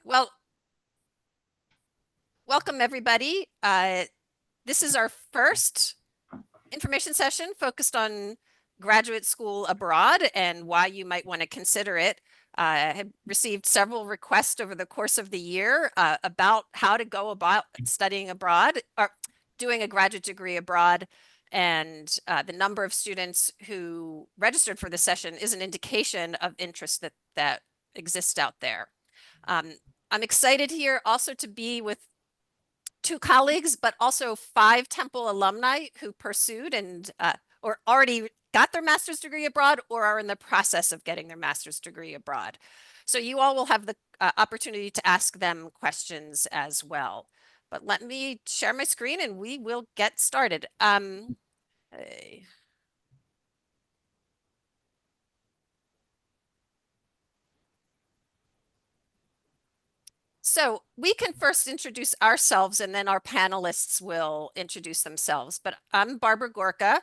Well, welcome everybody. This is our first information session focused on graduate school abroad and why you might want to consider it. I have received several requests over the course of the year about how to go about studying abroad or doing a graduate degree abroad. And the number of students who registered for the session is an indication of interest that exists out there. I'm excited here also to be with two colleagues, but also 5 Temple alumni who pursued and or already got their master's degree abroad or are in the process of getting their master's degree abroad. So you all will have the opportunity to ask them questions as well. But let me share my screen and we will get started. So we can first introduce ourselves and then our panelists will introduce themselves. But I'm Barbara Gorka.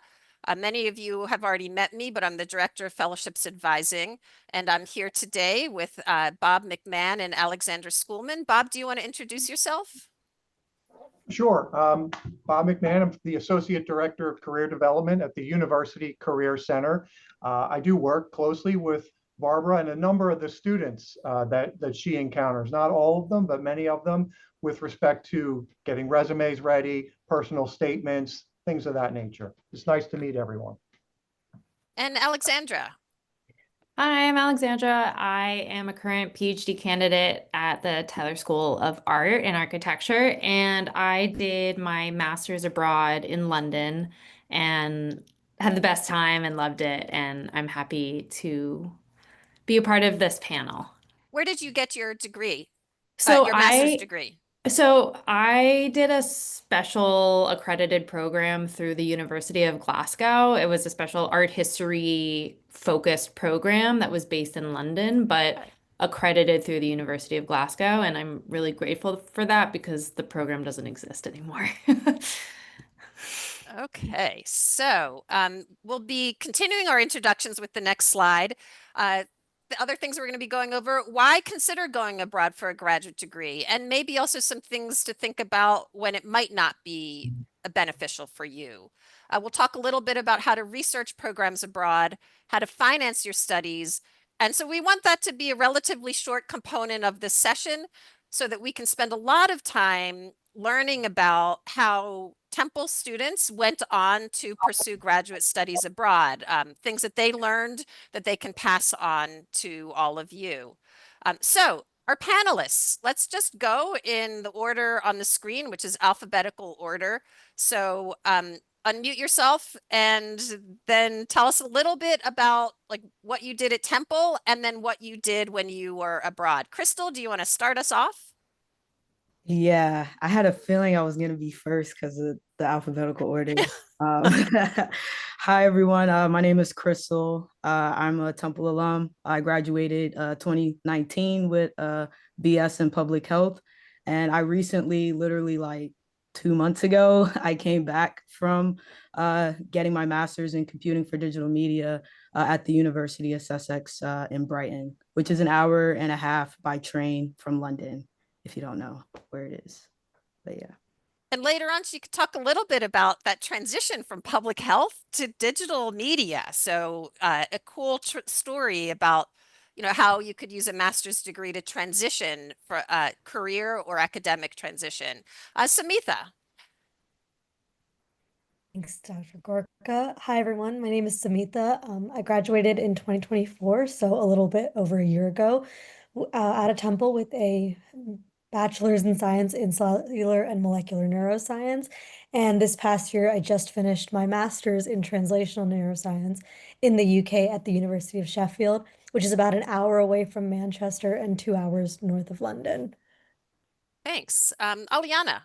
Many of you have already met me, but I'm the Director of Fellowships Advising. And I'm here today with Bob McMahon and Alexandra Schoolman. Bob, do you want to introduce yourself? Sure. Bob McMahon, I'm the Associate Director of Career Development at the University Career Center. I do work closely with Barbara and a number of the students that she encounters, not all of them, but many of them, with respect to getting resumes ready, personal statements, things of that nature. It's nice to meet everyone. And Alexandra. Hi, I'm Alexandra. I am a current PhD candidate at the Tyler School of Art and Architecture, and I did my master's abroad in London and had the best time and loved it, and I'm happy to be a part of this panel. Where did you get your degree? So Your master's degree? So I did a special accredited program through the University of Glasgow. It was a special art history focused program that was based in London, but accredited through the University of Glasgow. And I'm really grateful for that because the program doesn't exist anymore. Okay, so we'll be continuing our introductions with the next slide. The other things we're going to be going over, why consider going abroad for a graduate degree, and maybe also some things to think about when it might not be beneficial for you. We'll talk a little bit about how to research programs abroad, how to finance your studies, and so we want that to be a relatively short component of this session so that we can spend a lot of time learning about how Temple students went on to pursue graduate studies abroad, things that they learned that they can pass on to all of you. So our panelists, let's just go in the order on the screen, which is alphabetical order. So unmute yourself and then tell us a little bit about like what you did at Temple and then what you did when you were abroad. Crystal, do you want to start us off? Yeah, I had a feeling I was going to be first because of the alphabetical order. Um, Hi, everyone. My name is Crystal. I'm a Temple alum. I graduated 2019 with a BS in public health. And I recently, literally like 2 months ago, I came back from getting my master's in computing for digital media at the University of Sussex in Brighton, which is an hour and a half by train from London, if you don't know where it is. But yeah. And later on, she could talk a little bit about that transition from public health to digital media. So a cool story about, you know, how you could use a master's degree to transition for a career or academic transition. Samitha. Thanks, Dr. Gorka. Hi, everyone. My name is Samitha. I graduated in 2024, so a little bit over a year ago, at a Temple with a bachelor's in science in cellular and molecular neuroscience. And this past year, I just finished my master's in translational neuroscience in the UK at the University of Sheffield, which is about an hour away from Manchester and 2 hours north of London. Thanks. Aliana.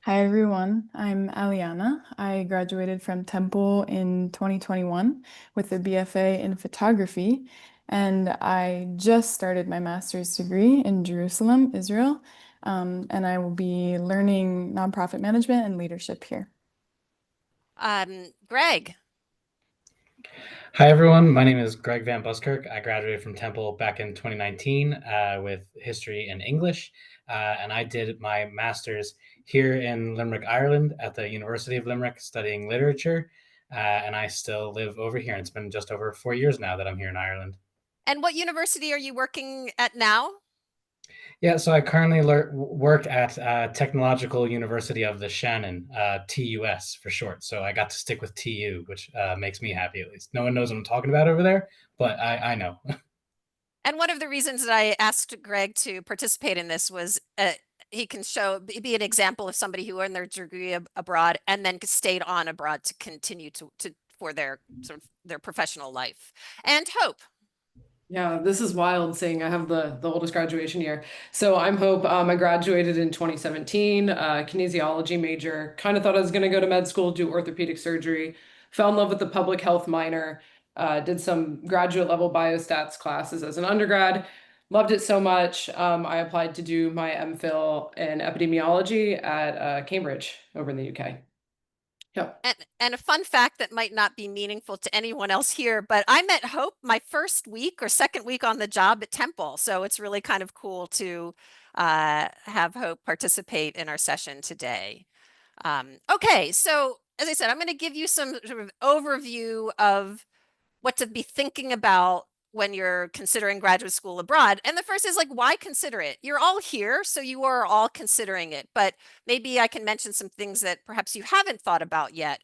Hi everyone, I'm Aliana. I graduated from Temple in 2021 with a BFA in photography, and I just started my master's degree in Jerusalem, Israel, and I will be learning nonprofit management and leadership here. Greg. Hi, everyone. My name is Greg Van Buskirk. I graduated from Temple back in 2019 with history and English. And I did my master's here in Limerick, Ireland at the University of Limerick studying literature. And I still live over here. And it's been just over 4 years now that I'm here in Ireland. And what university are you working at now? Yeah, so I currently work at Technological University of the Shannon, TUS for short. So I got to stick with TU, which makes me happy at least. No one knows what I'm talking about over there, but I know. And one of the reasons that I asked Greg to participate in this was he can be an example of somebody who earned their degree abroad and then stayed on abroad to continue to for their sort of their professional life. And Hope. Yeah, this is wild seeing I have the oldest graduation year. So I'm Hope. I graduated in 2017, kinesiology major. Kind of thought I was going to go to med school, do orthopedic surgery. Fell in love with the public health minor. Did some graduate level biostats classes as an undergrad. Loved it so much. I applied to do my MPhil in epidemiology at Cambridge over in the UK. Yep. And a fun fact that might not be meaningful to anyone else here, but I met Hope my first week or second week on the job at Temple. So it's really kind of cool to have Hope participate in our session today. Okay, so as I said, I'm going to give you some sort of overview of what to be thinking about when you're considering graduate school abroad. And the first is like, why consider it? You're all here, so you are all considering it, but maybe I can mention some things that perhaps you haven't thought about yet.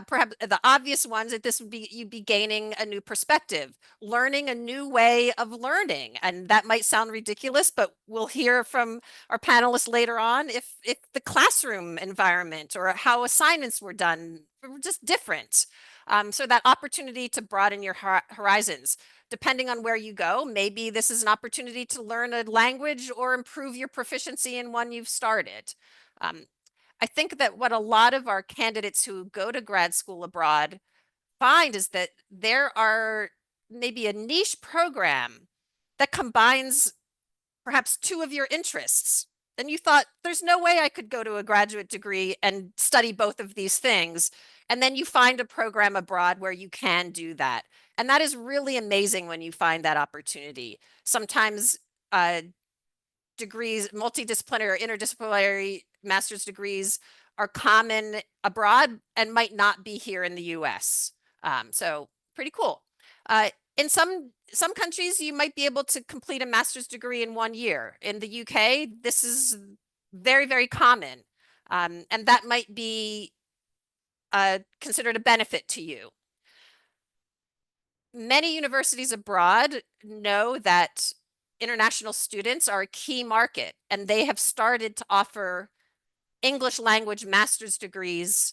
Perhaps the obvious ones that this would be, you'd be gaining a new perspective, learning a new way of learning. And that might sound ridiculous, but we'll hear from our panelists later on if the classroom environment or how assignments were done were just different. So that opportunity to broaden your horizons, depending on where you go, maybe this is an opportunity to learn a language or improve your proficiency in one you've started. I think that what a lot of our candidates who go to grad school abroad find is that there are maybe a niche program that combines perhaps two of your interests. And you thought, there's no way I could go to a graduate degree and study both of these things. And then you find a program abroad where you can do that. And that is really amazing when you find that opportunity. Sometimes degrees, multidisciplinary or interdisciplinary master's degrees are common abroad and might not be here in the US. So pretty cool. In some countries, you might be able to complete a master's degree in 1 year. In the UK, this is very, very common. And that might be considered a benefit to you. Many universities abroad know that international students are a key market, and they have started to offer English language master's degrees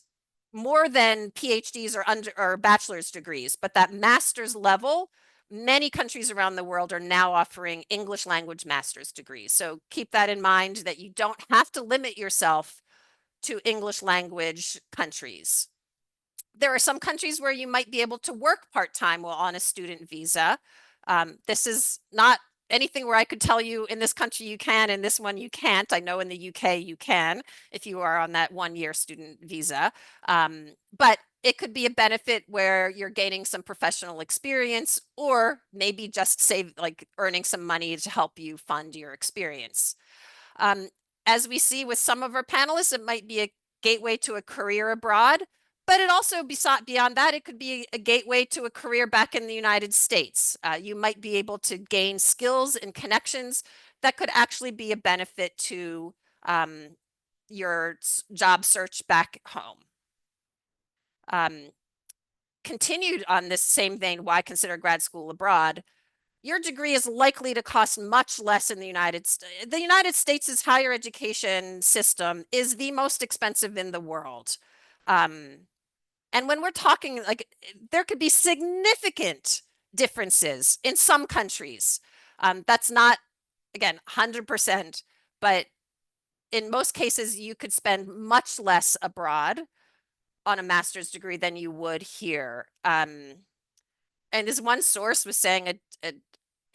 more than PhDs or bachelor's degrees, but that master's level, many countries around the world are now offering English language master's degrees. So keep that in mind, that you don't have to limit yourself to English language countries. There are some countries where you might be able to work part-time while on a student visa. This is not anything where I could tell you in this country you can, in this one you can't. I know in the UK you can if you are on that 1-year student visa. But it could be a benefit where you're gaining some professional experience, or maybe just earning some money to help you fund your experience. As we see with some of our panelists, it might be a gateway to a career abroad. But it also, beyond that, it could be a gateway to a career back in the United States. You might be able to gain skills and connections that could actually be a benefit to your job search back home. Continued on this same vein, why consider grad school abroad? Your degree is likely to cost much less in the United States. The United States' higher education system is the most expensive in the world. And when we're talking, there could be significant differences in some countries. That's not, again, 100%, but in most cases, you could spend much less abroad on a master's degree than you would here. And as one source was saying,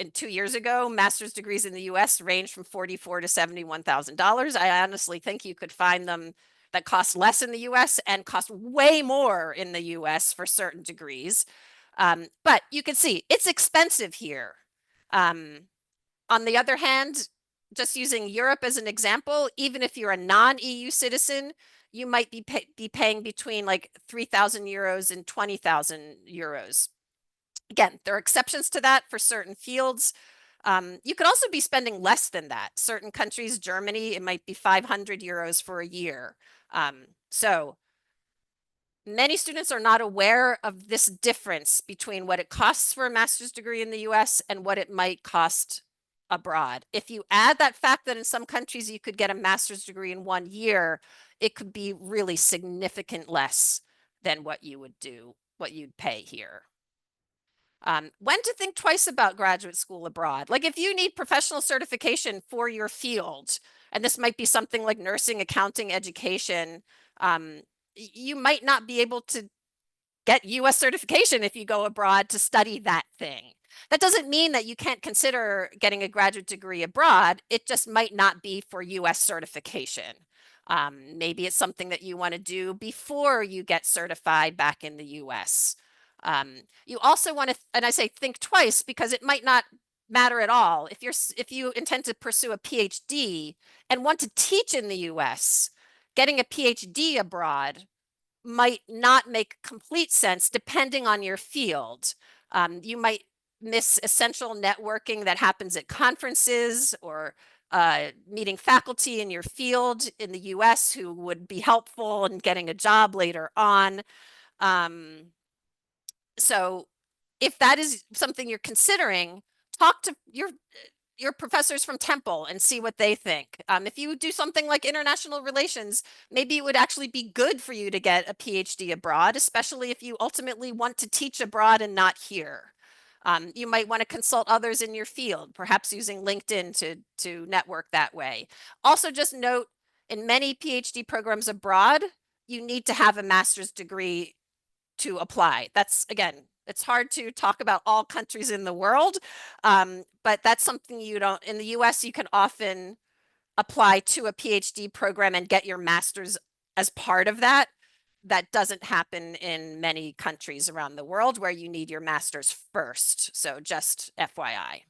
in 2 years ago, master's degrees in the US range from $44,000 to $71,000. I honestly think you could find them that cost less in the US and cost way more in the US for certain degrees. But you can see it's expensive here. On the other hand, just using Europe as an example, even if you're a non-EU citizen, you might be paying between like 3,000 euros and 20,000 euros. Again, there are exceptions to that for certain fields. You could also be spending less than that. Certain countries, Germany, it might be 500 euros for a year. So many students are not aware of this difference between what it costs for a master's degree in the US and what it might cost abroad. If you add that fact that in some countries you could get a master's degree in 1 year, it could be really significant less than what you would do, what you'd pay here. When to think twice about graduate school abroad. Like if you need professional certification for your field, and this might be something like nursing, accounting, education, you might not be able to get US certification if you go abroad to study that thing. That doesn't mean that you can't consider getting a graduate degree abroad. It just might not be for US certification. Maybe it's something that you want to do before you get certified back in the US. You also want to, and I say think twice because it might not matter at all. If you intend to pursue a PhD and want to teach in the US, getting a PhD abroad might not make complete sense depending on your field. You might miss essential networking that happens at conferences or meeting faculty in your field in the US who would be helpful in getting a job later on. So if that is something you're considering, talk to your professors from Temple and see what they think. If you do something like international relations, maybe it would actually be good for you to get a PhD abroad, especially if you ultimately want to teach abroad and not here. You might want to consult others in your field, perhaps using LinkedIn to network that way. Also, just note, in many PhD programs abroad, you need to have a master's degree to apply. That's, again, it's hard to talk about all countries in the world, but that's something you don't, in the US, you can often apply to a PhD program and get your master's as part of that. That doesn't happen in many countries around the world where you need your master's first. So just FYI.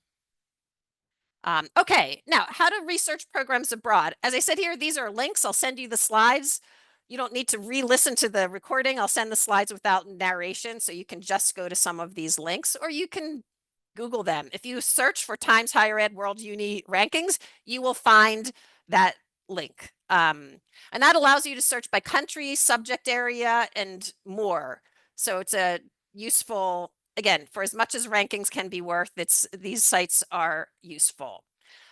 Okay, now how to research programs abroad. As I said here, these are links. I'll send you the slides. You don't need to re-listen to the recording. I'll send the slides without narration, so you can just go to some of these links, or you can Google them. If you search for Times Higher Ed World Uni Rankings, you will find that link. And that allows you to search by country, subject area, and more. So it's a useful, again, for as much as rankings can be worth, these sites are useful.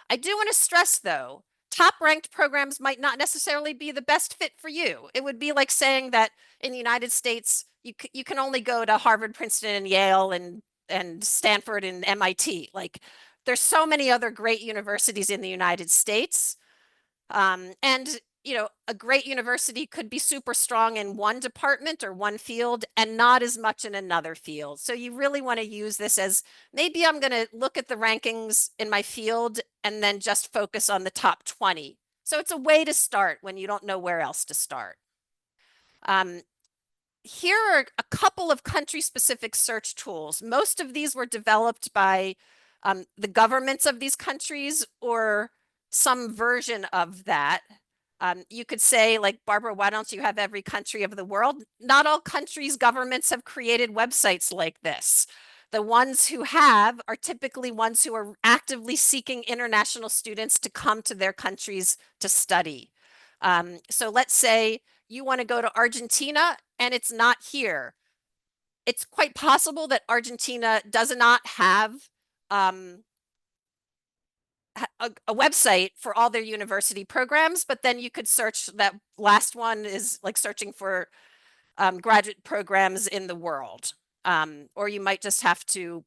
I do want to stress, though, top ranked programs might not necessarily be the best fit for you. It would be like saying that in the United States, you can only go to Harvard, Princeton, and Yale and Stanford and MIT. Like there's so many other great universities in the United States. And you know, a great university could be super strong in one department or one field and not as much in another field. So you really want to use this as maybe I'm going to look at the rankings in my field and then just focus on the top 20. So it's a way to start when you don't know where else to start. Here are a couple of country-specific search tools. Most of these were developed by the governments of these countries or some version of that. You could say, like, Barbara, why don't you have every country of the world? Not all countries' governments have created websites like this. The ones who have are typically ones who are actively seeking international students to come to their countries to study. So let's say you want to go to Argentina and it's not here. It's quite possible that Argentina does not have a website for all their university programs, but then you could search, that last one is like searching for graduate programs in the world. Or you might just have to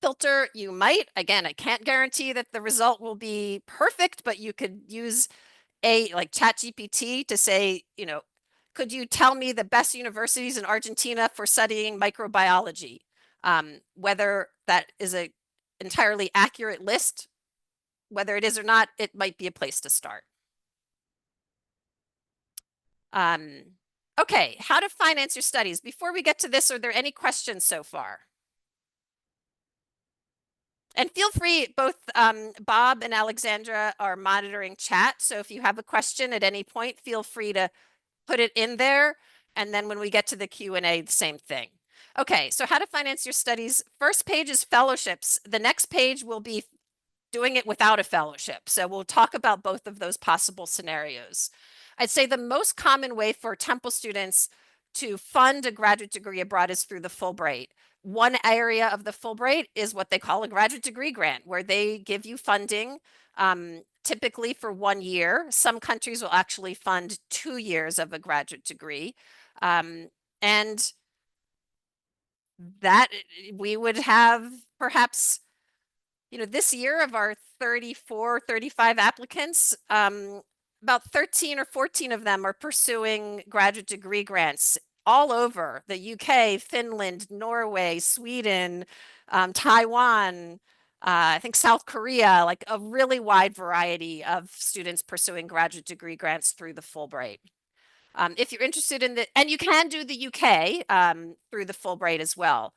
filter. You might, again, I can't guarantee that the result will be perfect, but you could use like ChatGPT to say, you know, could you tell me the best universities in Argentina for studying microbiology? Whether that is an entirely accurate list, whether it is or not, it might be a place to start. Okay, how to finance your studies. Before we get to this, are there any questions so far? And feel free, both Bob and Alexandra are monitoring chat. So if you have a question at any point, feel free to put it in there. And then when we get to the Q&A, the same thing. Okay, so how to finance your studies. First page is fellowships. The next page will be doing it without a fellowship. So we'll talk about both of those possible scenarios. I'd say the most common way for Temple students to fund a graduate degree abroad is through the Fulbright. One area of the Fulbright is what they call a graduate degree grant, where they give you funding typically for 1 year. Some countries will actually fund 2 years of a graduate degree. And that we would have perhaps, this year of our 34, 35 applicants, about 13 or 14 of them are pursuing graduate degree grants all over the UK, Finland, Norway, Sweden, Taiwan, I think South Korea, like a really wide variety of students pursuing graduate degree grants through the Fulbright. If you're interested in and you can do the UK through the Fulbright as well.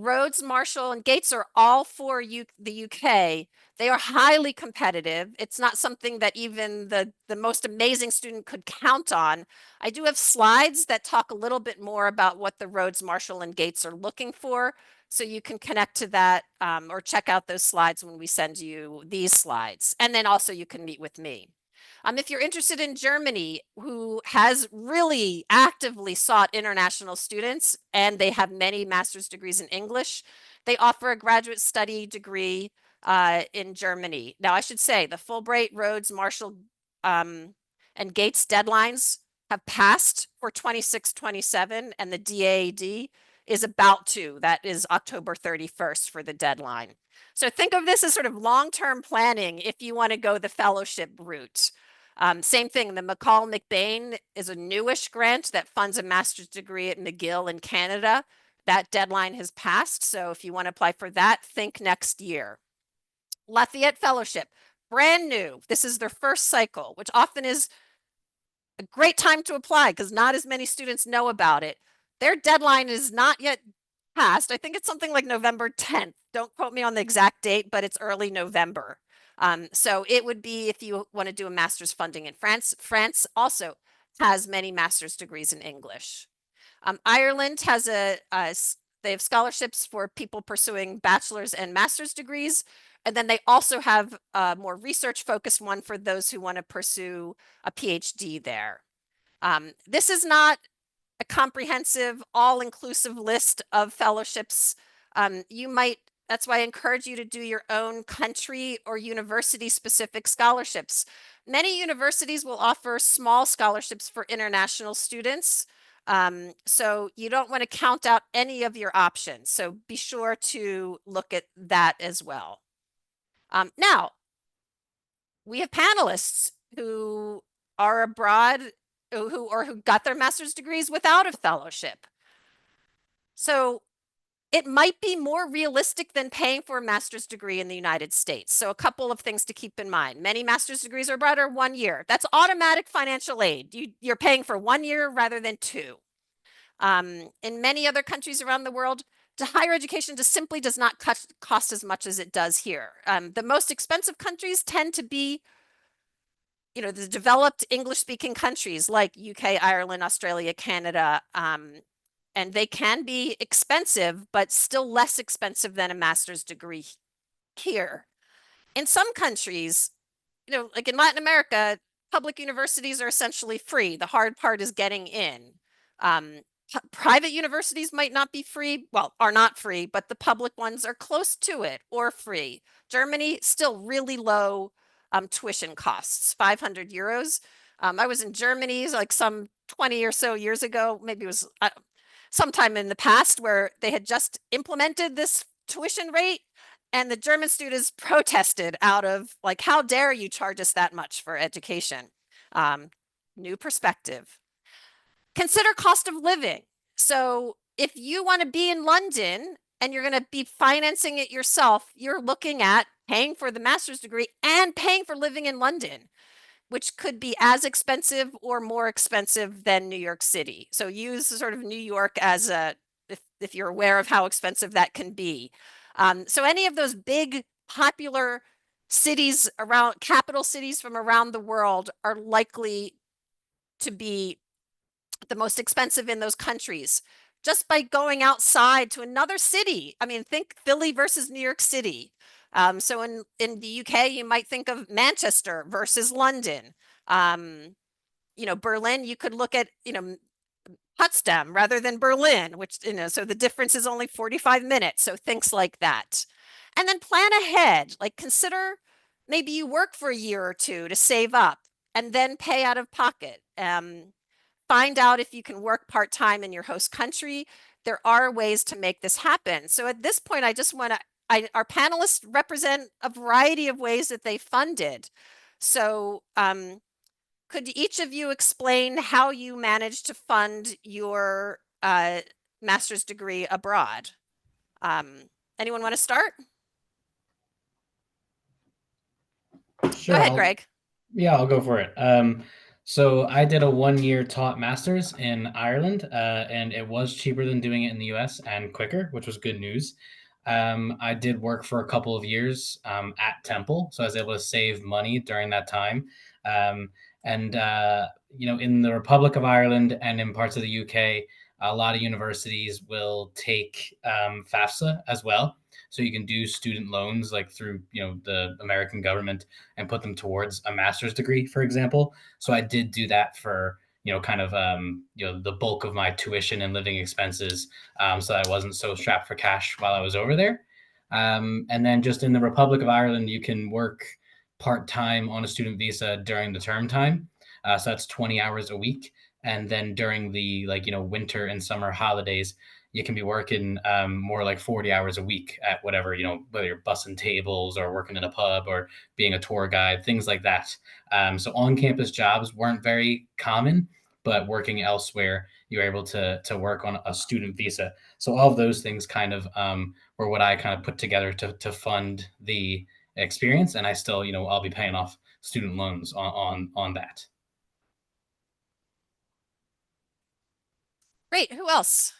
Rhodes, Marshall, and Gates are all for the UK. They are highly competitive. It's not something that even the most amazing student could count on. I do have slides that talk a little bit more about what the Rhodes, Marshall, and Gates are looking for. So you can connect to that or check out those slides when we send you these slides. And then also you can meet with me. If you're interested in Germany, who has really actively sought international students, and they have many master's degrees in English, they offer a graduate study degree in Germany. Now, I should say the Fulbright, Rhodes, Marshall, and Gates deadlines have passed for 26-27, and the DAAD is about to. That is October 31st for the deadline. So think of this as sort of long-term planning if you want to go the fellowship route. Same thing, the McCall-McBain is a newish grant that funds a master's degree at McGill in Canada. That deadline has passed, so if you want to apply for that, think next year. Lafayette Fellowship, brand new. This is their first cycle, which often is a great time to apply because not as many students know about it. Their deadline is not yet passed. I think it's something like November 10th. Don't quote me on the exact date, but it's early November. So it would be if you want to do a master's funding in France. France also has many master's degrees in English. Ireland has they have scholarships for people pursuing bachelor's and master's degrees. And then they also have a more research focused one for those who want to pursue a PhD there. This is not a comprehensive, all-inclusive list of fellowships. That's why I encourage you to do your own country or university-specific scholarships. Many universities will offer small scholarships for international students. So you don't want to count out any of your options. So be sure to look at that as well. Now, we have panelists who are abroad who got their master's degrees without a fellowship. So it might be more realistic than paying for a master's degree in the United States. So a couple of things to keep in mind. Many master's degrees abroad are 1 year. That's automatic financial aid. You're paying for 1 year rather than 2. In many other countries around the world, higher education just simply does not cost as much as it does here. The most expensive countries tend to be the developed English-speaking countries like UK, Ireland, Australia, Canada, and they can be expensive, but still less expensive than a master's degree here. In some countries, like in Latin America, public universities are essentially free. The hard part is getting in. Private universities might not be free, well, are not free, but the public ones are close to it or free. Germany, still really low tuition costs, 500 euros. I was in Germany like some 20 or so years ago, maybe it was sometime in the past, where they had just implemented this tuition rate, and the German students protested out of like, how dare you charge us that much for education? New perspective. Consider cost of living. So if you want to be in London and you're going to be financing it yourself, you're looking at paying for the master's degree and paying for living in London. which could be as expensive or more expensive than New York City. So use sort of New York as if you're aware of how expensive that can be. So any of those big popular cities around, capital cities from around the world are likely to be the most expensive in those countries. Just by going outside to another city. I mean, think Philly versus New York City. So in the UK, you might think of Manchester versus London. Berlin, you could look at, Potsdam rather than Berlin, which, so the difference is only 45 minutes. So things like that. And then plan ahead, like consider maybe you work for a year or two to save up and then pay out of pocket. Find out if you can work part-time in your host country. There are ways to make this happen. So at this point, I just want to, our panelists represent a variety of ways that they funded. So could each of you explain how you managed to fund your master's degree abroad? Anyone want to start? Sure. Go ahead, Greg. Yeah, I'll go for it. So I did a 1 year taught master's in Ireland, and it was cheaper than doing it in the US and quicker, which was good news. I did work for a couple of years at Temple, so I was able to save money during that time. And in the Republic of Ireland and in parts of the UK, a lot of universities will take FAFSA as well. So you can do student loans like through the American government and put them towards a master's degree, for example. So I did do that for kind of the bulk of my tuition and living expenses, so that I wasn't so strapped for cash while I was over there. And then just in the Republic of Ireland, you can work part time on a student visa during the term time. So that's 20 hours a week. And then during the winter and summer holidays, you can be working more like 40 hours a week at whatever, whether you're bussing tables or working in a pub or being a tour guide, things like that. So on-campus jobs weren't very common, but working elsewhere, you were able to work on a student visa. So all of those things kind of were what I kind of put together to fund the experience. And I still, I'll be paying off student loans on that. Great. Who else?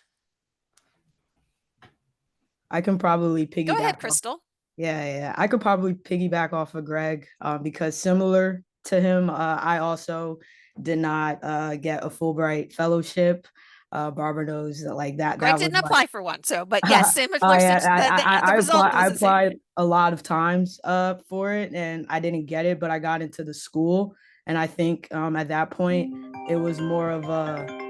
I can probably Go ahead, piggyback off. Crystal. Yeah. I could probably piggyback off of Greg because similar to him, I also did not get a Fulbright fellowship. Barbara knows that like that. Greg That was didn't like apply for one. So, but yes, similar. I The result was the same. applied a lot of times for it and I didn't get it, but I got into the school. And I think at that point it was more of a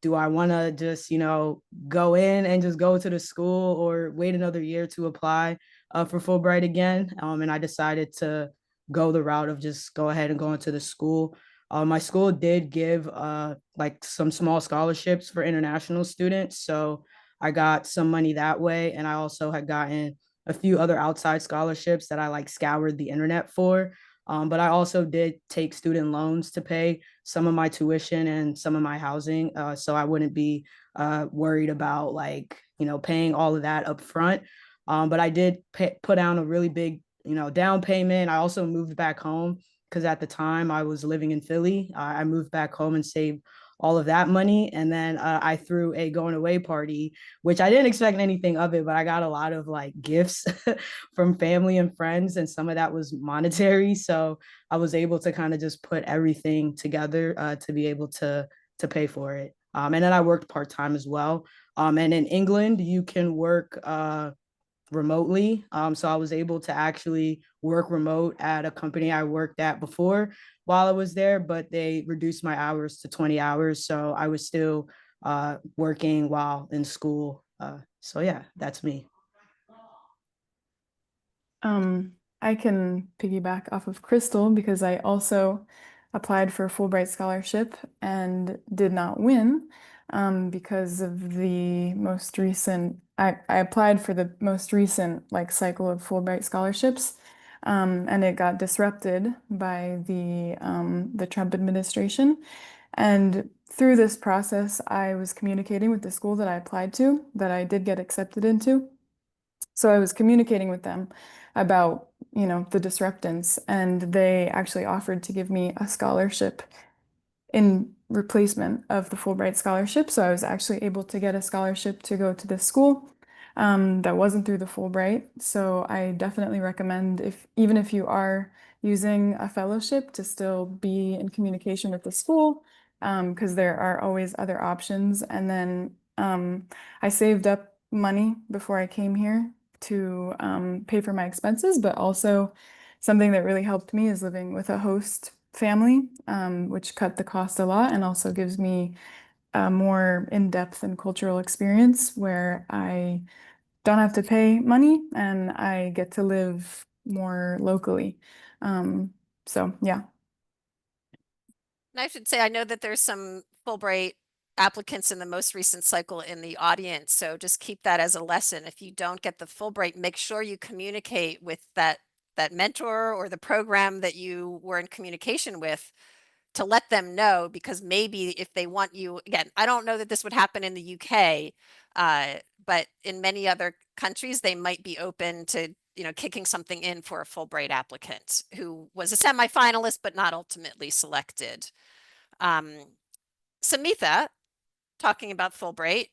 do I want to just, go in and just go to the school or wait another year to apply for Fulbright again? And I decided to go the route of just go ahead and go into the school. My school did give like some small scholarships for international students. So I got some money that way. And I also had gotten a few other outside scholarships that I like scoured the internet for. But I also did take student loans to pay some of my tuition and some of my housing. So I wouldn't be worried about paying all of that up front. But I did put down a really big, down payment. I also moved back home because at the time I was living in Philly. I moved back home and saved all of that money. And then I threw a going away party, which I didn't expect anything of it, but I got a lot of like gifts from family and friends, and some of that was monetary. So I was able to kind of just put everything together to be able to pay for it. And then I worked part-time as well. And in England, you can work remotely. So I was able to actually work remote at a company I worked at before while I was there, but they reduced my hours to 20 hours. So I was still working while in school. So yeah, that's me. I can piggyback off of Crystal because I also applied for a Fulbright scholarship and did not win because of the most recent. I applied for the most recent cycle of Fulbright scholarships, and it got disrupted by the Trump administration. And through this process, I was communicating with the school that I applied to, that I did get accepted into. So I was communicating with them about, the disruptance, and they actually offered to give me a scholarship in replacement of the Fulbright scholarship. So I was actually able to get a scholarship to go to this school that wasn't through the Fulbright. So I definitely recommend, even if you are using a fellowship, to still be in communication with the school, because there are always other options. And then I saved up money before I came here to pay for my expenses, but also something that really helped me is living with a host family, which cut the cost a lot and also gives me a more in-depth and cultural experience where I don't have to pay money and I get to live more locally. So yeah. And I should say, I know that there's some Fulbright applicants in the most recent cycle in the audience. So just keep that as a lesson. If you don't get the Fulbright, make sure you communicate with that mentor or the program that you were in communication with to let them know, because maybe if they want you, again, I don't know that this would happen in the UK, but in many other countries, they might be open to, kicking something in for a Fulbright applicant who was a semifinalist, but not ultimately selected. Samitha, talking about Fulbright.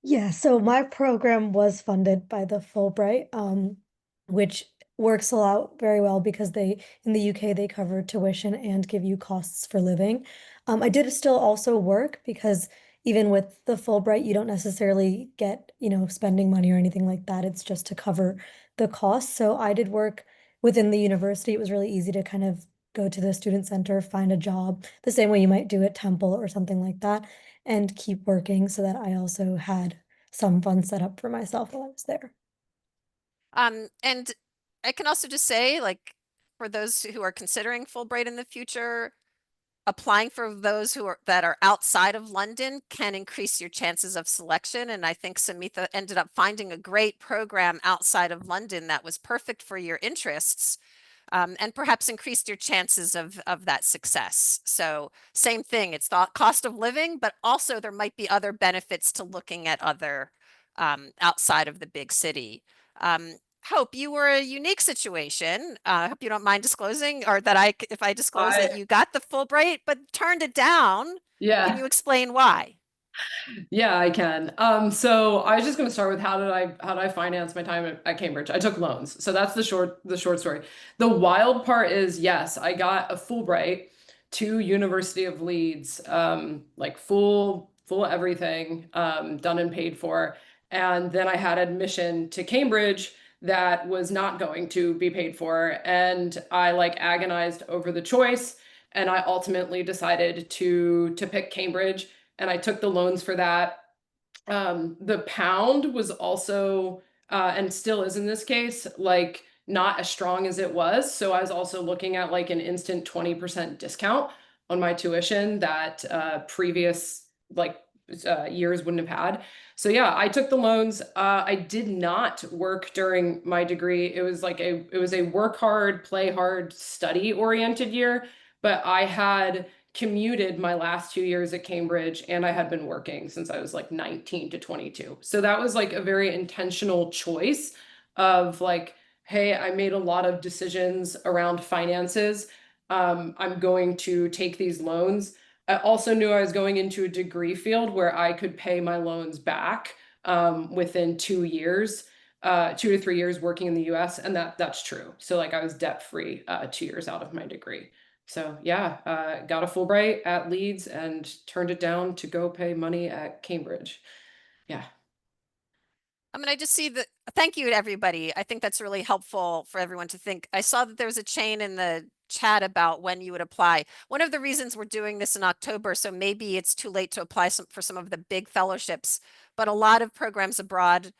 Yeah, so my program was funded by the Fulbright, which works a lot very well because in the UK, they cover tuition and give you costs for living. I did still also work because even with the Fulbright, you don't necessarily get, spending money or anything like that. It's just to cover the costs. So I did work within the university. It was really easy to kind of go to the student center, find a job, the same way you might do at Temple or something like that, and keep working so that I also had some funds set up for myself while I was there. And I can also just say, like, for those who are considering Fulbright in the future, applying for those that are outside of London can increase your chances of selection. And I think Samitha ended up finding a great program outside of London that was perfect for your interests. And perhaps increased your chances of that success. So same thing, it's the cost of living, but also there might be other benefits to looking at other outside of the big city. Hope, you were a unique situation. I hope you don't mind disclosing, or that if I disclose that you got the Fulbright but turned it down. Yeah. Can you explain why? Yeah, I can. So I was just going to start with how did I finance my time at Cambridge? I took loans. So that's the short story. The wild part is, yes, I got a Fulbright to University of Leeds, like full everything, done and paid for. And then I had admission to Cambridge that was not going to be paid for, and I like agonized over the choice, and I ultimately decided to pick Cambridge, and I took the loans for that. The pound was also, and still is in this case, like not as strong as it was. So I was also looking at like an instant 20% discount on my tuition that previous years wouldn't have had. So yeah, I took the loans. I did not work during my degree. It was a work hard, play hard, study oriented year, but I had commuted my last 2 years at Cambridge, and I had been working since I was like 19 to 22. So that was like a very intentional choice of like, hey, I made a lot of decisions around finances. I'm going to take these loans. I also knew I was going into a degree field where I could pay my loans back within 2 years, 2 to 3 years working in the US, and that's true. So like I was debt free 2 years out of my degree. So yeah, got a Fulbright at Leeds and turned it down to go pay money at Cambridge. Yeah. I mean, I just see that. Thank you to everybody. I think that's really helpful for everyone to think. I saw that there was a chain in the chat about when you would apply. One of the reasons we're doing this in October, so maybe it's too late to apply for some of the big fellowships, but a lot of programs abroad,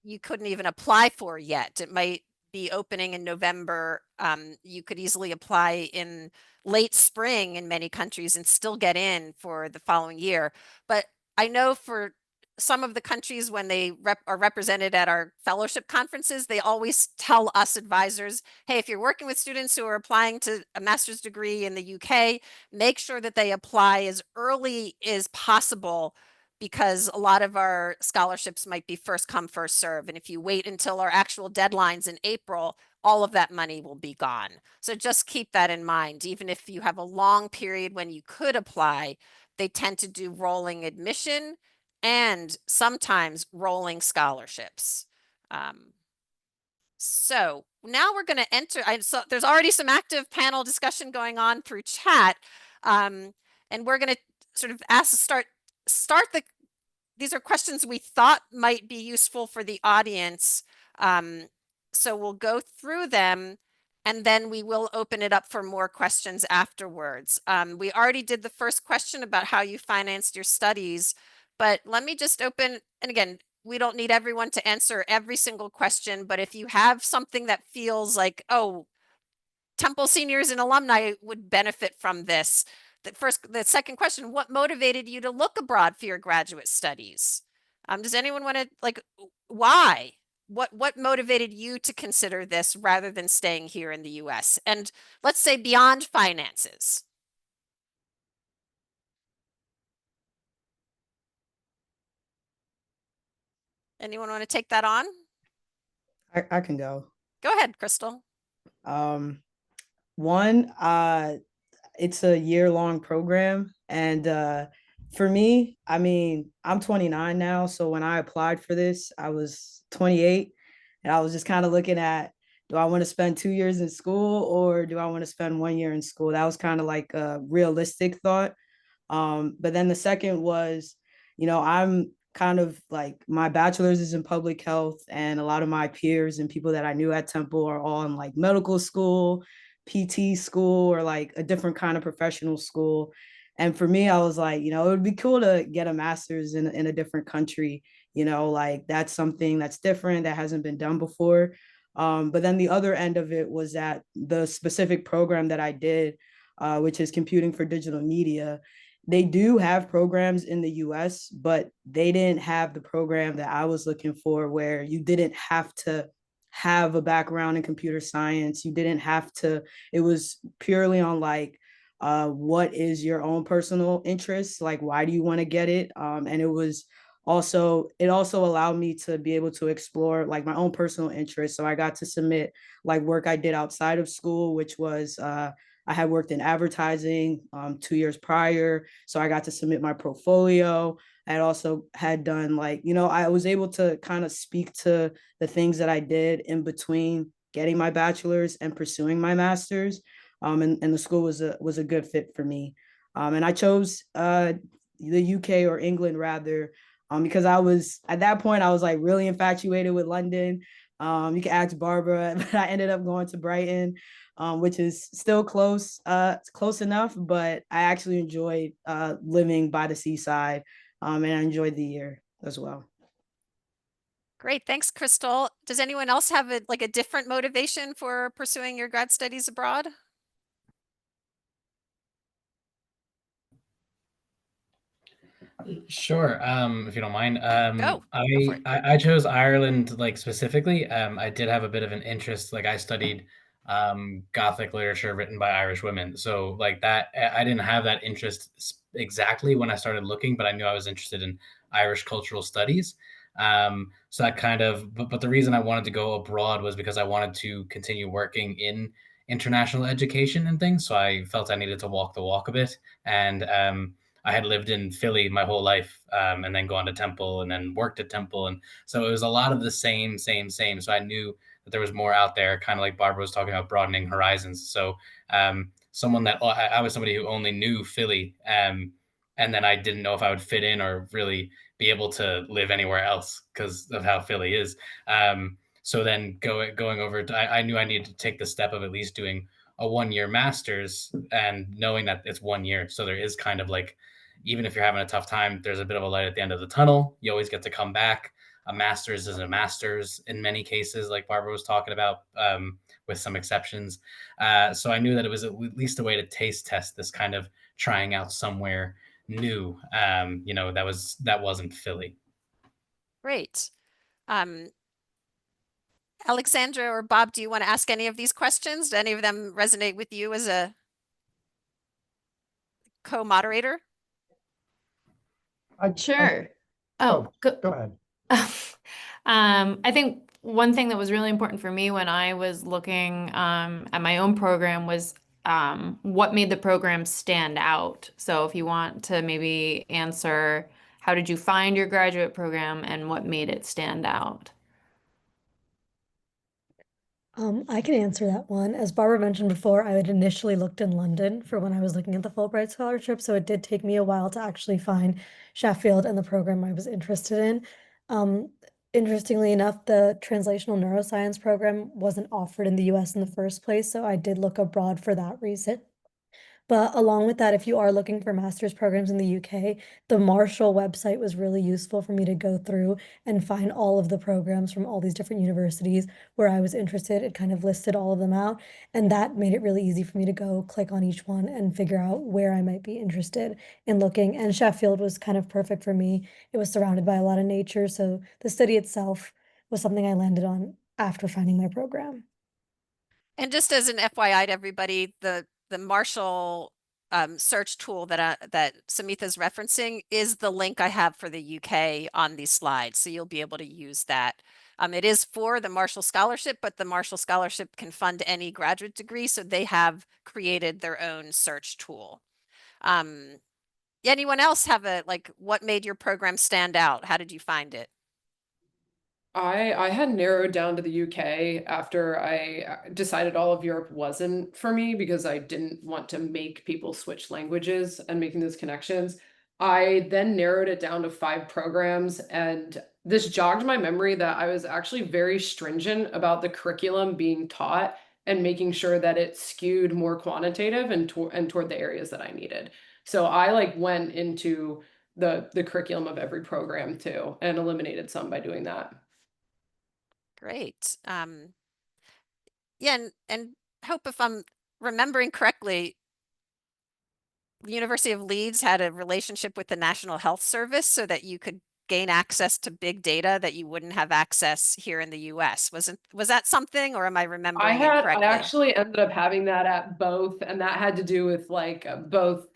you couldn't even apply for yet. It might be opening in November. You could easily apply in late spring in many countries and still get in for the following year. But I know for some of the countries, when they are represented at our fellowship conferences, they always tell us advisors, hey, if you're working with students who are applying to a master's degree in the UK, make sure that they apply as early as possible, because a lot of our scholarships might be first come, first serve. And if you wait until our actual deadlines in April, all of that money will be gone. So just keep that in mind. Even if you have a long period when you could apply, they tend to do rolling admission and sometimes rolling scholarships. So now we're going to enter. So there's already some active panel discussion going on through chat, and we're going to sort of start the. These are questions we thought might be useful for the audience. So we'll go through them, and then we will open it up for more questions afterwards. We already did the first question about how you financed your studies, but let me just open, and again, we don't need everyone to answer every single question, but if you have something that feels like, oh, Temple seniors and alumni would benefit from this. The second question, what motivated you to look abroad for your graduate studies? Does anyone want to, like, why? What motivated you to consider this rather than staying here in the US? And let's say beyond finances. Anyone want to take that on? I can go. Go ahead, Crystal. One, it's a year-long program, and for me, I mean, I'm 29 now, so when I applied for this, I was 28, and I was just kind of looking at, do I want to spend 2 years in school or do I want to spend 1 year in school? That was kind of like a realistic thought. But then the second was, I'm kind of like, my bachelor's is in public health, and a lot of my peers and people that I knew at Temple are all in like medical school, PT school, or like a different kind of professional school. And for me, I was like, it would be cool to get a master's in a different country, like that's something that's different that hasn't been done before. But then the other end of it was that the specific program that I did, which is computing for digital media, they do have programs in the US, but they didn't have the program that I was looking for, where you didn't have to have a background in computer science. You didn't have to, it was purely on like, what is your own personal interest? Like, why do you want to get it? And it also allowed me to be able to explore like my own personal interests. So I got to submit like work I did outside of school, which was, I had worked in advertising 2 years prior. So I got to submit my portfolio. I also had done like, I was able to kind of speak to the things that I did in between getting my bachelor's and pursuing my master's. And the school was a good fit for me. And I chose the UK, or England rather, because I was, at that point, I was like really infatuated with London. You can ask Barbara, but I ended up going to Brighton, which is still close enough, but I actually enjoyed living by the seaside, and I enjoyed the year as well. Great, thanks, Crystal. Does anyone else have a different motivation for pursuing your grad studies abroad? Sure, if you don't mind. Go for it. I chose Ireland like specifically. I did have a bit of an interest. Like I studied Gothic literature written by Irish women. So like that, I didn't have that interest exactly when I started looking, but I knew I was interested in Irish cultural studies. So that kind of, but the reason I wanted to go abroad was because I wanted to continue working in international education and things. So I felt I needed to walk the walk a bit. And I had lived in Philly my whole life, and then gone to Temple and then worked at Temple. And so it was a lot of the same. So I knew that there was more out there, kind of like Barbara was talking about broadening horizons. So someone that I was somebody who only knew Philly, and then I didn't know if I would fit in or really be able to live anywhere else because of how Philly is. So then going over, I knew I needed to take the step of at least doing a 1 year master's, and knowing that it's 1 year. So there is kind of like, even if you're having a tough time, there's a bit of a light at the end of the tunnel. You always get to come back. A master's is a master's in many cases, like Barbara was talking about, with some exceptions. So I knew that it was at least a way to taste test this kind of trying out somewhere new. That wasn't Philly. Great. Alexandra or Bob, do you want to ask any of these questions? Do any of them resonate with you as a co-moderator? Sure. Oh, Oh, go. go ahead. I think one thing that was really important for me when I was looking at my own program was what made the program stand out. So if you want to maybe answer, how did you find your graduate program and what made it stand out? I can answer that one. As Barbara mentioned before, I had initially looked in London for when I was looking at the Fulbright scholarship, so it did take me a while to actually find Sheffield and the program I was interested in. Um, Interestingly enough, the translational neuroscience program wasn't offered in the US in the first place, so I did look abroad for that reason. But along with that, if you are looking for master's programs in the UK, the Marshall website was really useful for me to go through and find all of the programs from all these different universities where I was interested. It kind of listed all of them out, and that made it really easy for me to go click on each one and figure out where I might be interested in looking. And Sheffield was kind of perfect for me. It was surrounded by a lot of nature, so the study itself was something I landed on after finding my program. And just as an FYI to everybody, the Marshall search tool that Samitha is referencing is the link I have for the UK on these slides. So you'll be able to use that. It is for the Marshall Scholarship, but the Marshall Scholarship can fund any graduate degree. So they have created their own search tool. Anyone else have like, what made your program stand out? How did you find it? I had narrowed down to the UK after I decided all of Europe wasn't for me because I didn't want to make people switch languages and making those connections. I then narrowed it down to 5 programs, and this jogged my memory that I was actually very stringent about the curriculum being taught and making sure that it skewed more quantitative and toward the areas that I needed. So I like went into the curriculum of every program too and eliminated some by doing that. Great. Yeah, and Hope, if I'm remembering correctly, the University of Leeds had a relationship with the National Health Service so that you could gain access to big data that you wouldn't have access here in the US. Was that something, or am I remembering I incorrectly? actually ended up having that at both, and that had to do with like both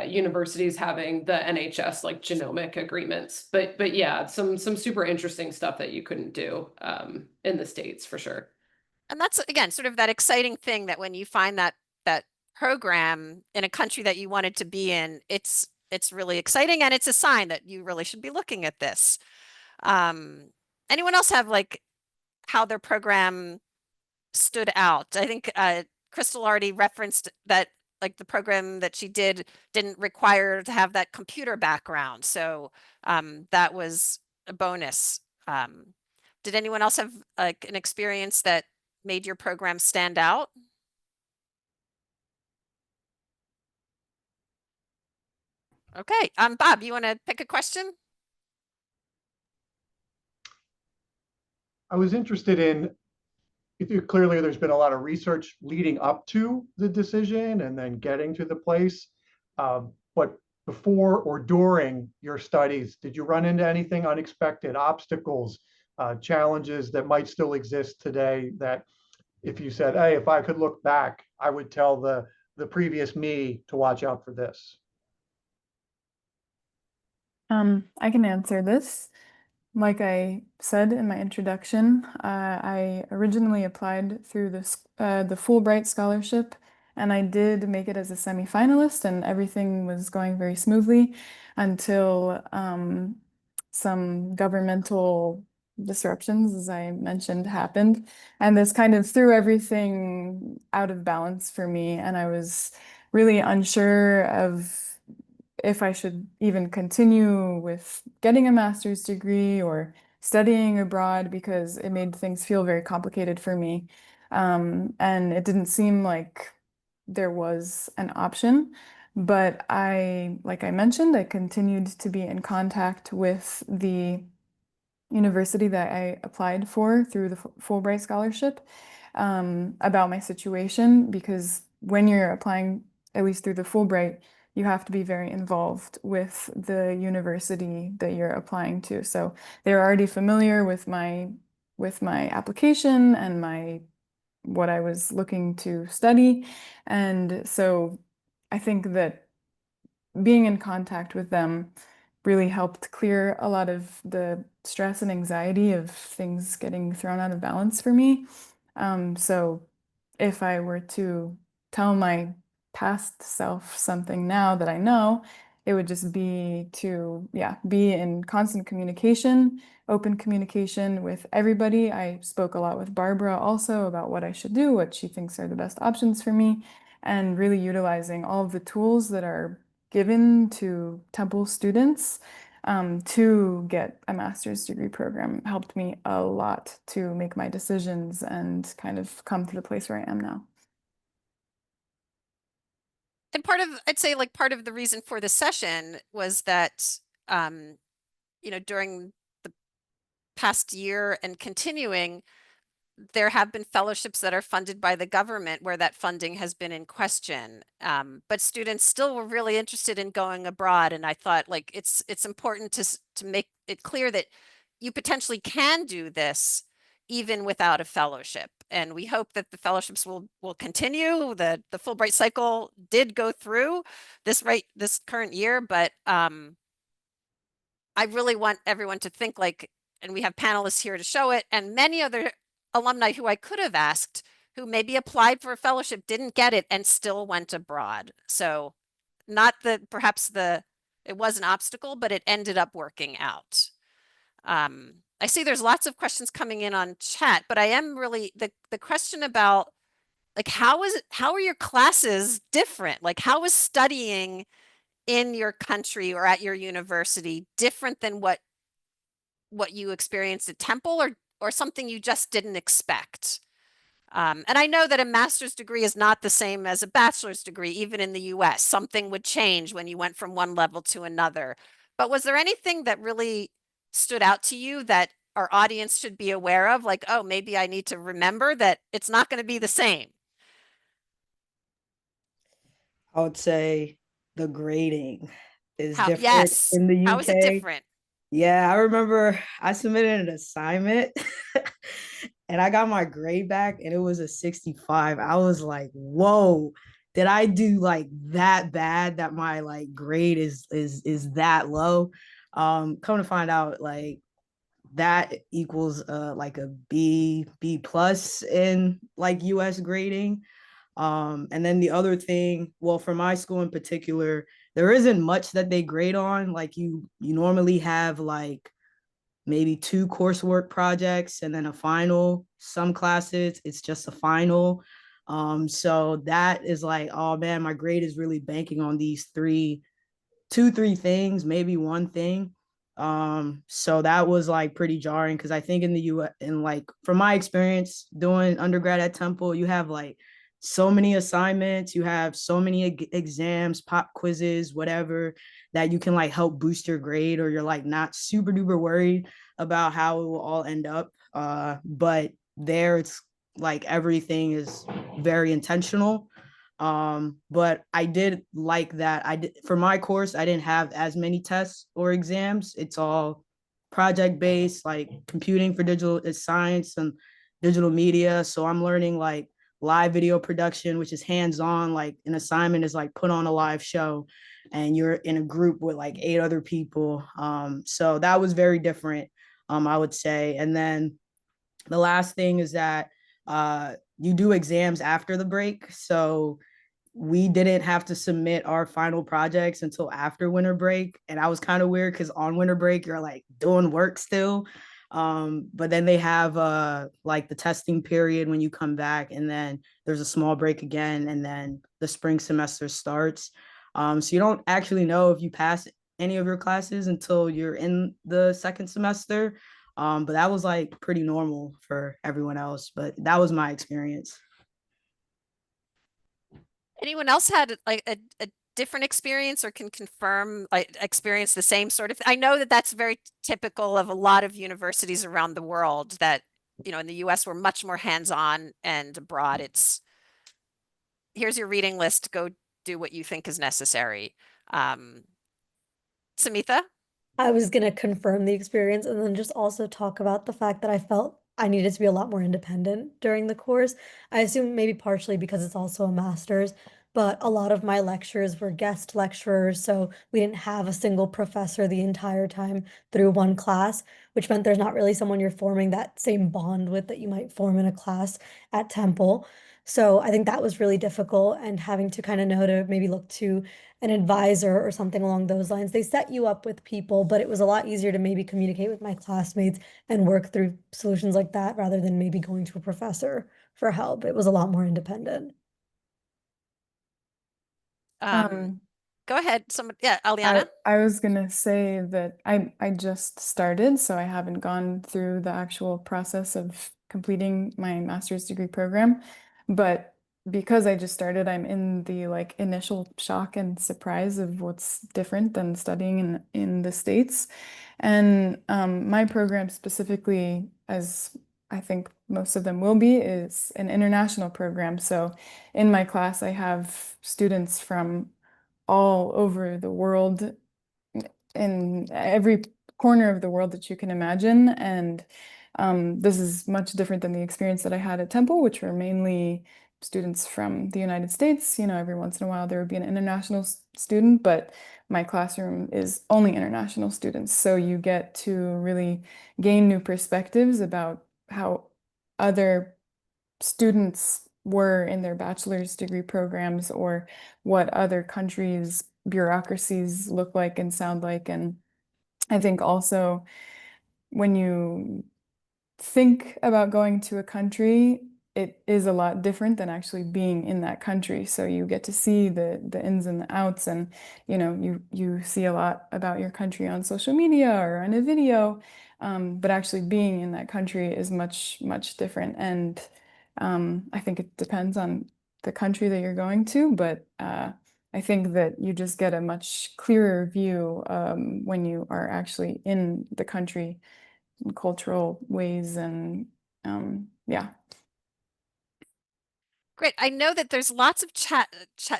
universities having the NHS like genomic agreements. But yeah, some super interesting stuff that you couldn't do in the States for sure. And that's again sort of that exciting thing that when you find that program in a country that you wanted to be in, it's really exciting and it's a sign that you really should be looking at this. Um, Anyone else have like how their program stood out? I think Crystal already referenced that like the program that she didn't require to have that computer background. So that was a bonus. Did anyone else have like an experience that made your program stand out? Okay, Bob, you want to pick a question? I was interested in, clearly there's been a lot of research leading up to the decision and then getting to the place. But before or during your studies, did you run into anything unexpected, obstacles, challenges that might still exist today that if you said, hey, if I could look back, I would tell the previous me to watch out for this? I can answer this. Like I said in my introduction, I originally applied through the Fulbright scholarship, and I did make it as a semifinalist, and everything was going very smoothly until some governmental disruptions, as I mentioned, happened, and this kind of threw everything out of balance for me, and I was really unsure of if I should even continue with getting a master's degree or studying abroad because it made things feel very complicated for me. And it didn't seem like there was an option. But like I mentioned, I continued to be in contact with the university that I applied for through the Fulbright scholarship about my situation because when you're applying, at least through the Fulbright, you have to be very involved with the university that you're applying to. So they're already familiar with my application and my what I was looking to study. And so I think that being in contact with them really helped clear a lot of the stress and anxiety of things getting thrown out of balance for me. So if I were to tell my past self something now that I know, it would just be to, yeah, be in constant communication, open communication with everybody. I spoke a lot with Barbara also about what I should do, what she thinks are the best options for me, and really utilizing all of the tools that are given to Temple students to get a master's degree program helped me a lot to make my decisions and kind of come to the place where I am now. And I'd say like part of the reason for this session was that, during the past year and continuing, there have been fellowships that are funded by the government where that funding has been in question. But students still were really interested in going abroad. And I thought like it's important to make it clear that you potentially can do this even without a fellowship. And we hope that the fellowships will continue. The Fulbright cycle did go through this current year, but I really want everyone to think like, and we have panelists here to show it, and many other alumni who I could have asked who maybe applied for a fellowship, didn't get it, and still went abroad. So not that perhaps it was an obstacle, but it ended up working out. I see there's lots of questions coming in on chat, but I am really the question about like how are your classes different? Like how is studying in your country or at your university different than what you experienced at Temple, or something you just didn't expect? And I know that a master's degree is not the same as a bachelor's degree, even in the US. Something would change when you went from one level to another. But was there anything that really stood out to you that our audience should be aware of? Like, oh, maybe I need to remember that it's not going to be the same. I would say the grading is How, different yes. in the How is it UK. different? Yeah, I remember I submitted an assignment and I got my grade back and it was a 65. I was like, whoa, did I do like that bad that my like grade is that low? Come to find out, like that equals like a B plus in like US grading. And then the other thing, well, for my school in particular, there isn't much that they grade on. Like you normally have like maybe 2 coursework projects and then a final. Some classes, it's just a final. So that is like, oh man, my grade is really banking on these 3 things, maybe one thing. So that was like pretty jarring because I think in the US, and like from my experience doing undergrad at Temple, you have like so many assignments, you have so many exams, pop quizzes, whatever, that you can like help boost your grade, or you're like not super duper worried about how it will all end up. But there it's like everything is very intentional. But I did like that. I did for my course, I didn't have as many tests or exams. It's all project based, like computing for digital science and digital media. So I'm learning like live video production, which is hands-on. Like an assignment is like put on a live show and you're in a group with like 8 other people. So that was very different, I would say. And then the last thing is that you do exams after the break. So we didn't have to submit our final projects until after winter break. And I was kind of weird because on winter break, you're like doing work still. But then they have like the testing period when you come back, and then there's a small break again, and then the spring semester starts. So you don't actually know if you pass any of your classes until you're in the second semester. But that was like pretty normal for everyone else. But that was my experience. Anyone else had like a different experience or can confirm like experience the same sort of I know that that's very typical of a lot of universities around the world, that in the US we're much more hands-on, and abroad it's here's your reading list, go do what you think is necessary. Samitha? I was going to confirm the experience and then just also talk about the fact that I felt I needed to be a lot more independent during the course. I assume maybe partially because it's also a master's, but a lot of my lectures were guest lecturers, so we didn't have a single professor the entire time through one class, which meant there's not really someone you're forming that same bond with that you might form in a class at Temple. So I think that was really difficult, and having to kind of know to maybe look to an advisor or something along those lines. They set you up with people, but it was a lot easier to maybe communicate with my classmates and work through solutions like that rather than maybe going to a professor for help. It was a lot more independent. Go ahead. Yeah, I, Aliana. I was gonna say that I just started, so I haven't gone through the actual process of completing my master's degree program. But because I just started, I'm in the like initial shock and surprise of what's different than studying in the States. And my program specifically, as I think most of them will be, is an international program. So in my class, I have students from all over the world, in every corner of the world that you can imagine. And this is much different than the experience that I had at Temple, which were mainly students from the United States. You know, every once in a while there would be an international student, but my classroom is only international students. So you get to really gain new perspectives about how other students were in their bachelor's degree programs, or what other countries' bureaucracies look like and sound like. And I think also when you think about going to a country, it is a lot different than actually being in that country. So you get to see the ins and the outs, and you see a lot about your country on social media or on a video, but actually being in that country is much different. And I think it depends on the country that you're going to, but I think that you just get a much clearer view when you are actually in the country, cultural ways. And yeah. Great. I know that there's lots of chat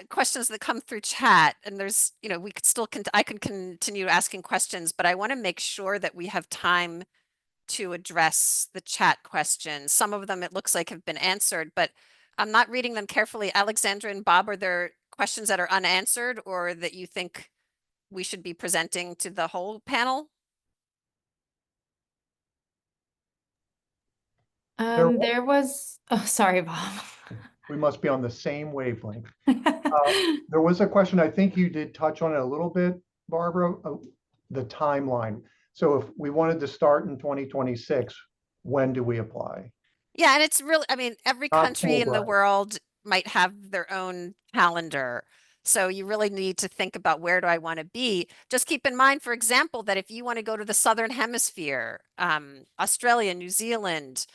questions that come through chat, and there's, we could still I could continue asking questions, but I want to make sure that we have time to address the chat questions. Some of them it looks like have been answered, but I'm not reading them carefully. Alexandra and Bob, are there questions that are unanswered or that you think we should be presenting to the whole panel? There was, oh, sorry, Bob. We must be on the same wavelength. There was a question, I think you did touch on it a little bit, Barbara, the timeline. So if we wanted to start in 2026, when do we apply? Yeah, and it's really, I mean, every Not country in the Fulbright. world might have their own calendar. So you really need to think about, where do I want to be? Just keep in mind, for example, that if you want to go to the Southern Hemisphere, Australia, New Zealand,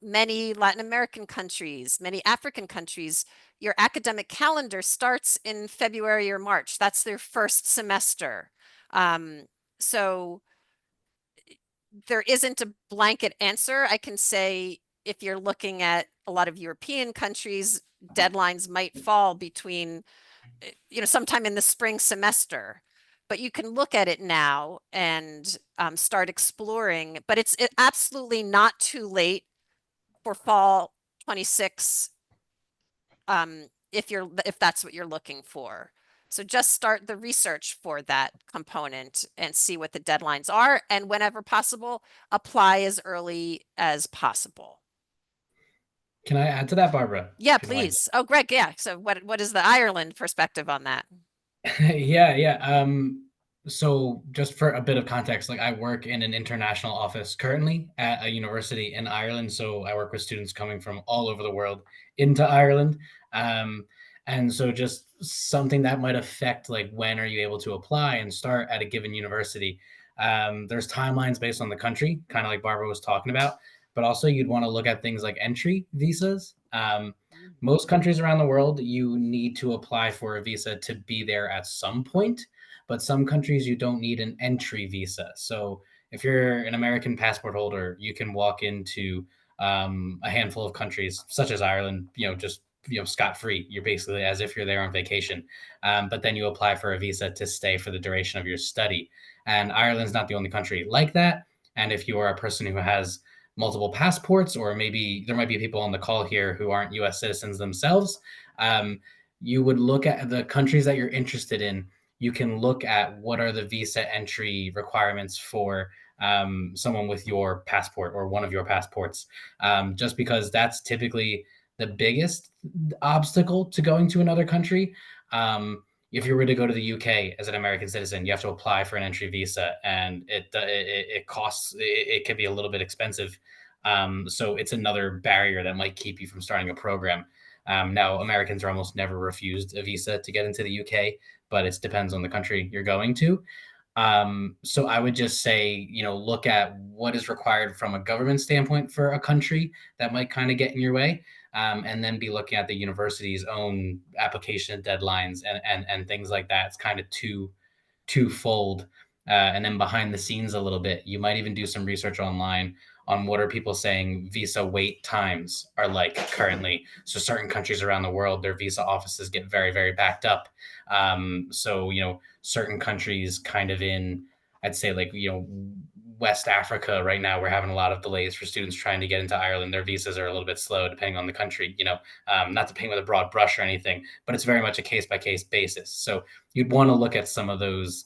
many Latin American countries, many African countries, your academic calendar starts in February or March. That's their first semester. So there isn't a blanket answer. I can say, if you're looking at a lot of European countries, deadlines might fall between, sometime in the spring semester. But you can look at it now and start exploring. But it's absolutely not too late for fall 26, if that's what you're looking for. So just start the research for that component and see what the deadlines are, and whenever possible, apply as early as possible. Can I add to that, Barbara? Yeah, If you don't mind? please. Oh, Greg, yeah. So what is the Ireland perspective on that? Yeah. So just for a bit of context, like I work in an international office currently at a university in Ireland. So I work with students coming from all over the world into Ireland. Um, and so just something that might affect, like, when are you able to apply and start at a given university? There's timelines based on the country, kind of like Barbara was talking about, but also you'd want to look at things like entry visas. Most countries around the world, you need to apply for a visa to be there at some point, but some countries you don't need an entry visa. So if you're an American passport holder, you can walk into a handful of countries, such as Ireland, just scot free. You're basically as if you're there on vacation. But then you apply for a visa to stay for the duration of your study. And Ireland's not the only country like that. And if you are a person who has multiple passports, or maybe there might be people on the call here who aren't U.S. citizens themselves, you would look at the countries that you're interested in. You can look at what are the visa entry requirements for someone with your passport or one of your passports, just because that's typically the biggest obstacle to going to another country. If you were to go to the UK as an American citizen, you have to apply for an entry visa, and it costs. It can be a little bit expensive. So it's another barrier that might keep you from starting a program. Now, Americans are almost never refused a visa to get into the UK, but it depends on the country you're going to. So I would just say, look at what is required from a government standpoint for a country that might kind of get in your way. And then be looking at the university's own application deadlines and things like that. It's kind of twofold. And then behind the scenes a little bit, you might even do some research online on what are people saying visa wait times are like currently. So certain countries around the world, their visa offices get very, very backed up. So certain countries kind of in, I'd say like, West Africa right now, we're having a lot of delays for students trying to get into Ireland. Their visas are a little bit slow depending on the country, not to paint with a broad brush or anything, but it's very much a case by case basis. So you'd want to look at some of those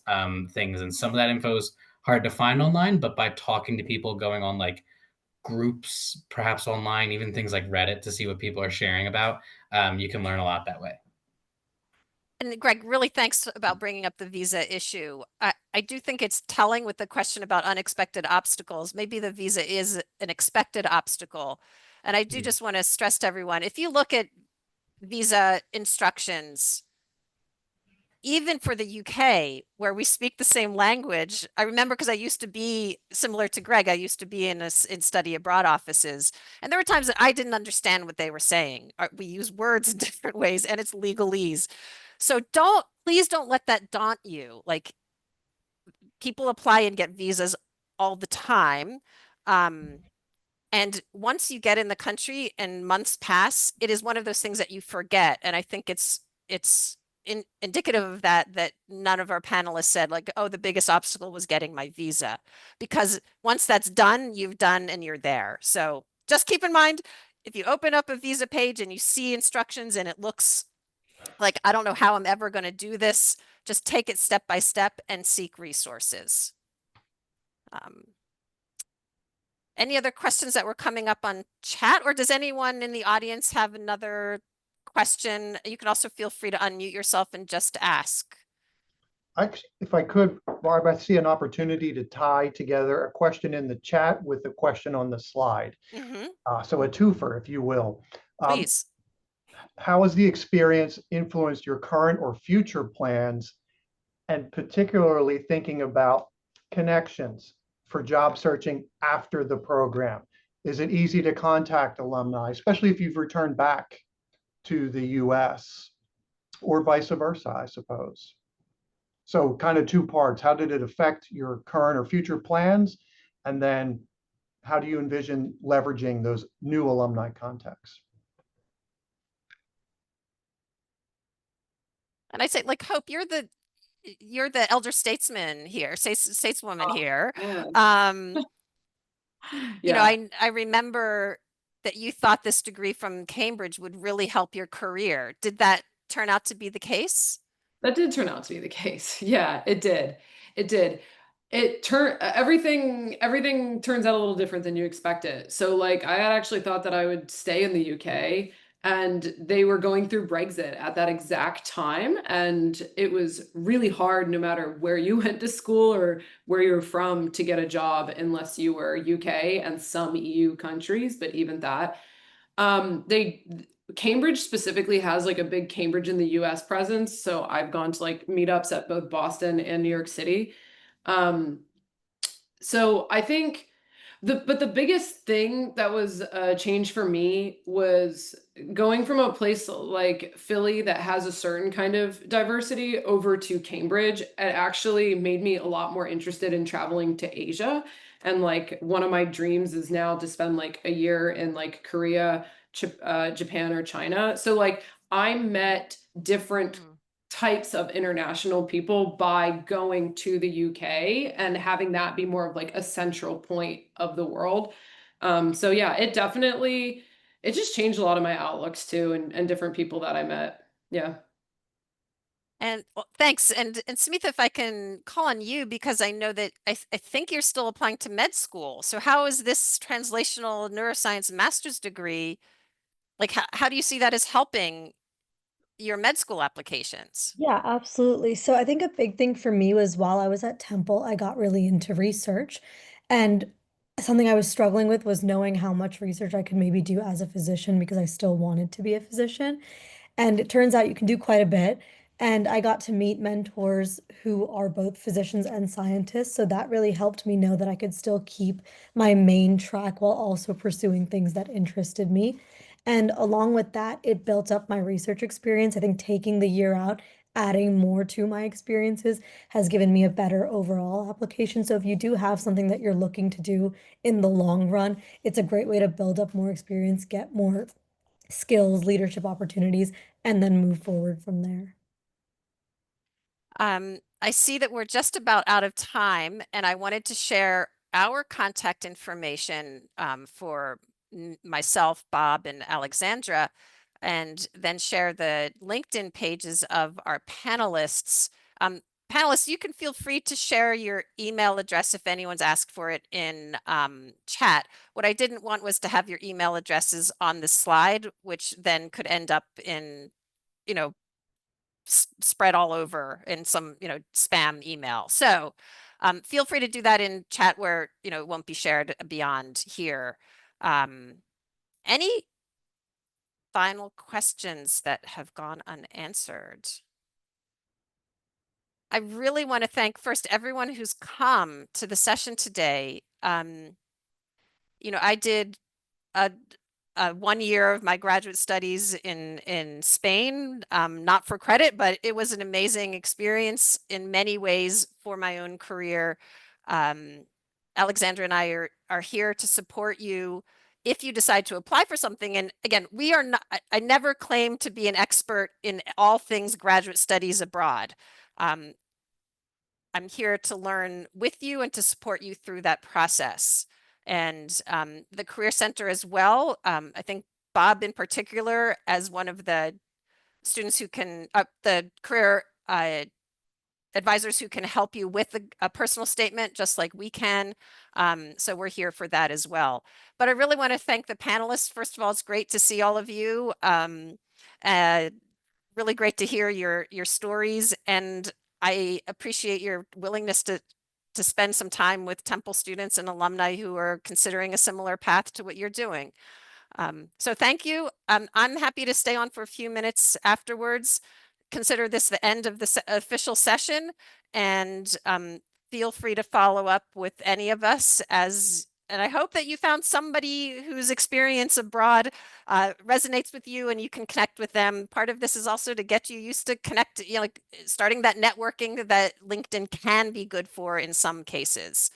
things, and some of that info is hard to find online, but by talking to people, going on like groups, perhaps online, even things like Reddit to see what people are sharing about, you can learn a lot that way. And Greg, really thanks about bringing up the visa issue. I do think it's telling with the question about unexpected obstacles. Maybe the visa is an expected obstacle. And I do just want to stress to everyone, if you look at visa instructions, even for the UK, where we speak the same language, I remember because I used to be similar to Greg, I used to be in study abroad offices. And there were times that I didn't understand what they were saying. We use words in different ways, and it's legalese. So please don't let that daunt you. Like, people apply and get visas all the time. And once you get in the country and months pass, it is one of those things that you forget. And I think it's indicative of that none of our panelists said like, oh, the biggest obstacle was getting my visa, because once that's done, you've done and you're there. So just keep in mind, if you open up a visa page and you see instructions and it looks like, I don't know how I'm ever going to do this, just take it step by step and seek resources. Any other questions that were coming up on chat, or does anyone in the audience have another question? You can also feel free to unmute yourself and just ask. If I could, Barb, I see an opportunity to tie together a question in the chat with a question on the slide. So a twofer, if you will. Please. How has the experience influenced your current or future plans, and particularly thinking about connections for job searching after the program? Is it easy to contact alumni, especially if you've returned back to the US, or vice versa, I suppose? So kind of two parts. How did it affect your current or future plans? And then how do you envision leveraging those new alumni contacts? And I say, like, Hope, you're the elder statesman here, stateswoman here. I remember that you thought this degree from Cambridge would really help your career. Did that turn out to be the case? That did turn out to be the case. Yeah, it did. It did. Everything turns out a little different than you expect it. So like I had actually thought that I would stay in the UK, and they were going through Brexit at that exact time, and it was really hard no matter where you went to school or where you were from to get a job unless you were UK and some EU countries, but even that. Cambridge specifically has like a big Cambridge in the US presence. So I've gone to like meetups at both Boston and New York City. So I think the biggest thing that was a change for me was going from a place like Philly that has a certain kind of diversity over to Cambridge. It actually made me a lot more interested in traveling to Asia. And like one of my dreams is now to spend like a year in like Korea, Japan, or China. So like I met different types of international people by going to the UK and having that be more of like a central point of the world. So yeah, it just changed a lot of my outlooks too, and different people that I met. Yeah. And well, thanks. And Smitha, if I can call on you, because I know that I think you're still applying to med school. So how is this translational neuroscience master's degree, like how do you see that as helping your med school applications? Yeah, absolutely. So I think a big thing for me was while I was at Temple, I got really into research. And something I was struggling with was knowing how much research I could maybe do as a physician because I still wanted to be a physician. And it turns out you can do quite a bit. And I got to meet mentors who are both physicians and scientists. So that really helped me know that I could still keep my main track while also pursuing things that interested me. And along with that, it built up my research experience. I think taking the year out, adding more to my experiences has given me a better overall application. So if you do have something that you're looking to do in the long run, it's a great way to build up more experience, get more skills, leadership opportunities, and then move forward from there. I see that we're just about out of time, and I wanted to share our contact information for myself, Bob, and Alexandra, and then share the LinkedIn pages of our panelists. Panelists, you can feel free to share your email address if anyone's asked for it in chat. What I didn't want was to have your email addresses on the slide, which then could end up in, you know, spread all over in some, spam email. So feel free to do that in chat where, it won't be shared beyond here. Any final questions that have gone unanswered? I really want to thank first everyone who's come to the session today. I did a 1 year of my graduate studies in Spain, not for credit, but it was an amazing experience in many ways for my own career. Alexandra and I are here to support you if you decide to apply for something. And again, we are not, I never claim to be an expert in all things graduate studies abroad. I'm here to learn with you and to support you through that process. And the Career Center as well. I think Bob in particular, as one of the students who can, the career advisors who can help you with a personal statement, just like we can. So we're here for that as well. But I really want to thank the panelists. First of all, it's great to see all of you. Really great to hear your stories, and I appreciate your willingness to spend some time with Temple students and alumni who are considering a similar path to what you're doing. So thank you. I'm happy to stay on for a few minutes afterwards. Consider this the end of the official session, and feel free to follow up with any of us and I hope that you found somebody whose experience abroad resonates with you and you can connect with them. Part of this is also to get you used to connect, like starting that networking that LinkedIn can be good for in some cases.